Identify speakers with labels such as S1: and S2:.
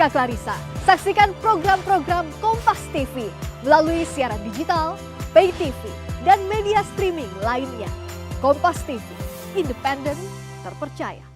S1: Rizka Clarissa. Saksikan program-program Kompas TV melalui siaran digital, pay TV, dan media streaming lainnya. Kompas TV, independen, terpercaya.